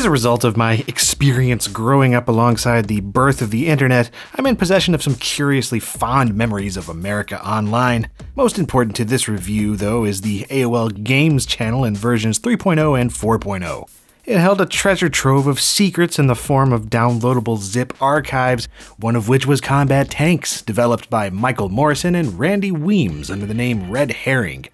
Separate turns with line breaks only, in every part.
As a result of my experience growing up alongside the birth of the internet, I'm in possession of some curiously fond memories of America Online. Most important to this review, though, is the AOL Games channel in versions 3.0 and 4.0. It held a treasure trove of secrets in the form of downloadable zip archives, one of which was Combat Tanks, developed by Michael Morrison and Randy Weems under the name Red Herring.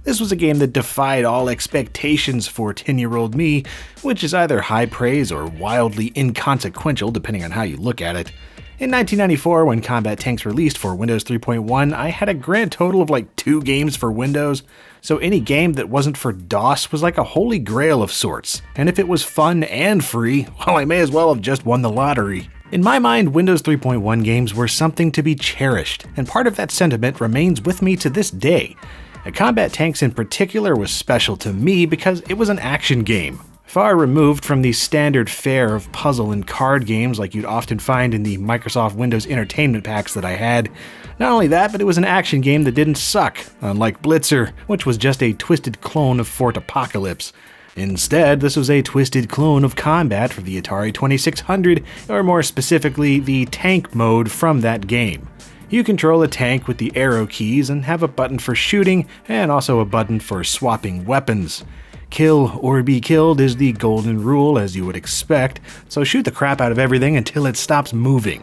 This was a game that defied all expectations for 10-year-old me, which is either high praise or wildly inconsequential depending on how you look at it. In 1994, when Combat Tanks released for Windows 3.1, I had a grand total of like 2 games for Windows, so any game that wasn't for DOS was like a holy grail of sorts, and if it was fun and free, well, I may as well have just won the lottery. In my mind, Windows 3.1 games were something to be cherished, and part of that sentiment remains with me to this day. Combat Tanks in particular was special to me because it was an action game. Far removed from the standard fare of puzzle and card games like you'd often find in the Microsoft Windows Entertainment packs that I had. Not only that, but it was an action game that didn't suck, unlike Blitzer, which was just a twisted clone of Fort Apocalypse. Instead, this was a twisted clone of Combat for the Atari 2600, or more specifically, the tank mode from that game. You control a tank with the arrow keys and have a button for shooting and also a button for swapping weapons. Kill or be killed is the golden rule, as you would expect, so shoot the crap out of everything until it stops moving.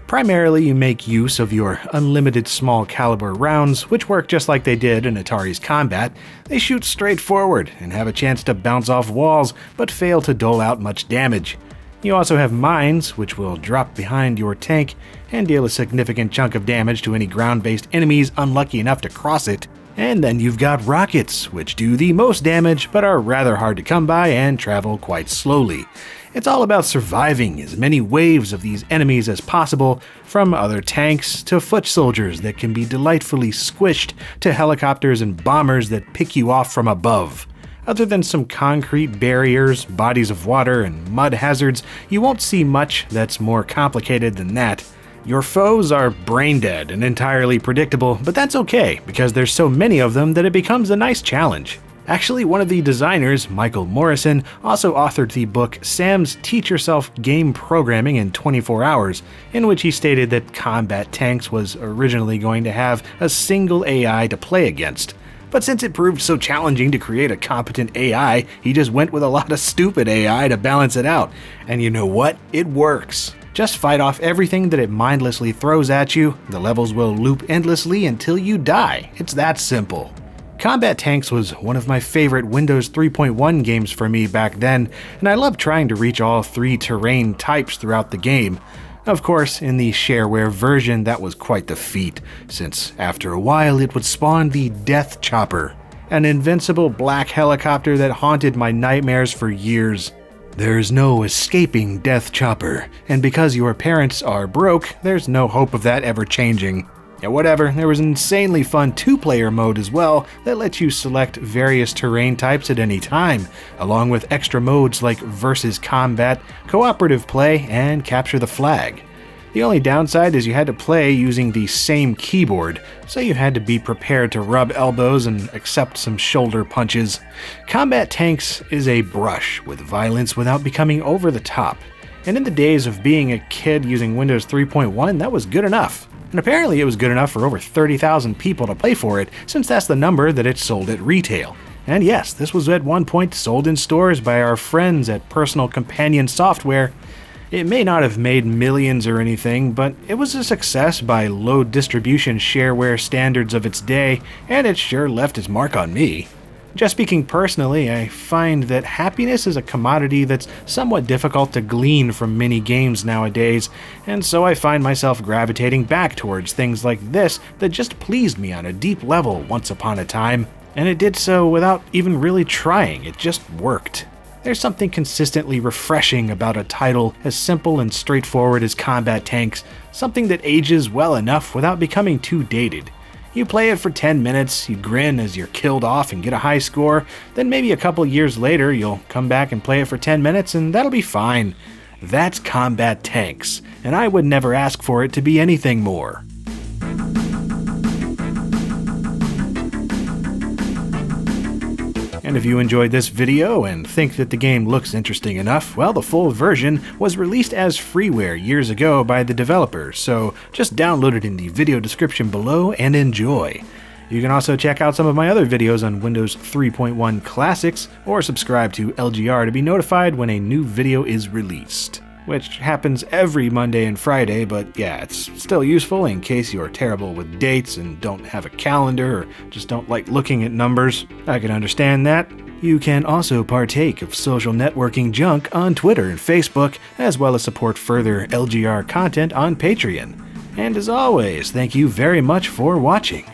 Primarily, you make use of your unlimited small caliber rounds, which work just like they did in Atari's Combat. They shoot straight forward and have a chance to bounce off walls, but fail to dole out much damage. You also have mines, which will drop behind your tank and deal a significant chunk of damage to any ground-based enemies unlucky enough to cross it. And then you've got rockets, which do the most damage but are rather hard to come by and travel quite slowly. It's all about surviving as many waves of these enemies as possible, from other tanks to foot soldiers that can be delightfully squished to helicopters and bombers that pick you off from above. Other than some concrete barriers, bodies of water, and mud hazards, you won't see much that's more complicated than that. Your foes are brain dead and entirely predictable, but that's okay, because there's so many of them that it becomes a nice challenge. Actually, one of the designers, Michael Morrison, also authored the book Sam's Teach Yourself Game Programming in 24 Hours, in which he stated that Combat Tanks was originally going to have a single AI to play against. But since it proved so challenging to create a competent AI, he just went with a lot of stupid AI to balance it out. And you know what? It works. Just fight off everything that it mindlessly throws at you. The levels will loop endlessly until you die. It's that simple. Combat Tanks was one of my favorite Windows 3.1 games for me back then, and I loved trying to reach all 3 terrain types throughout the game. Of course, in the shareware version, that was quite the feat, since after a while it would spawn the Death Chopper, an invincible black helicopter that haunted my nightmares for years. There's no escaping Death Chopper, and because your parents are broke, there's no hope of that ever changing. Yeah, whatever, there was an insanely fun 2-player mode as well that lets you select various terrain types at any time, along with extra modes like Versus Combat, Cooperative Play, and Capture the Flag. The only downside is you had to play using the same keyboard, so you had to be prepared to rub elbows and accept some shoulder punches. Combat Tanks is a brush with violence without becoming over the top, and in the days of being a kid using Windows 3.1, that was good enough. And apparently it was good enough for over 30,000 people to play for it, since that's the number that it sold at retail. And yes, this was at one point sold in stores by our friends at Personal Companion Software. It may not have made millions or anything, but it was a success by low distribution shareware standards of its day, and it sure left its mark on me. Just speaking personally, I find that happiness is a commodity that's somewhat difficult to glean from many games nowadays, and so I find myself gravitating back towards things like this that just pleased me on a deep level once upon a time, and it did so without even really trying, it just worked. There's something consistently refreshing about a title as simple and straightforward as Combat Tanks, something that ages well enough without becoming too dated. You play it for 10 minutes, you grin as you're killed off and get a high score, then maybe a couple years later you'll come back and play it for 10 minutes and that'll be fine. That's Combat Tanks, and I would never ask for it to be anything more. And if you enjoyed this video and think that the game looks interesting enough, well, the full version was released as freeware years ago by the developers, so just download it in the video description below and enjoy. You can also check out some of my other videos on Windows 3.1 Classics, or subscribe to LGR to be notified when a new video is released. Which happens every Monday and Friday, but yeah, it's still useful in case you're terrible with dates and don't have a calendar or just don't like looking at numbers. I can understand that. You can also partake of social networking junk on Twitter and Facebook, as well as support further LGR content on Patreon. And as always, thank you very much for watching.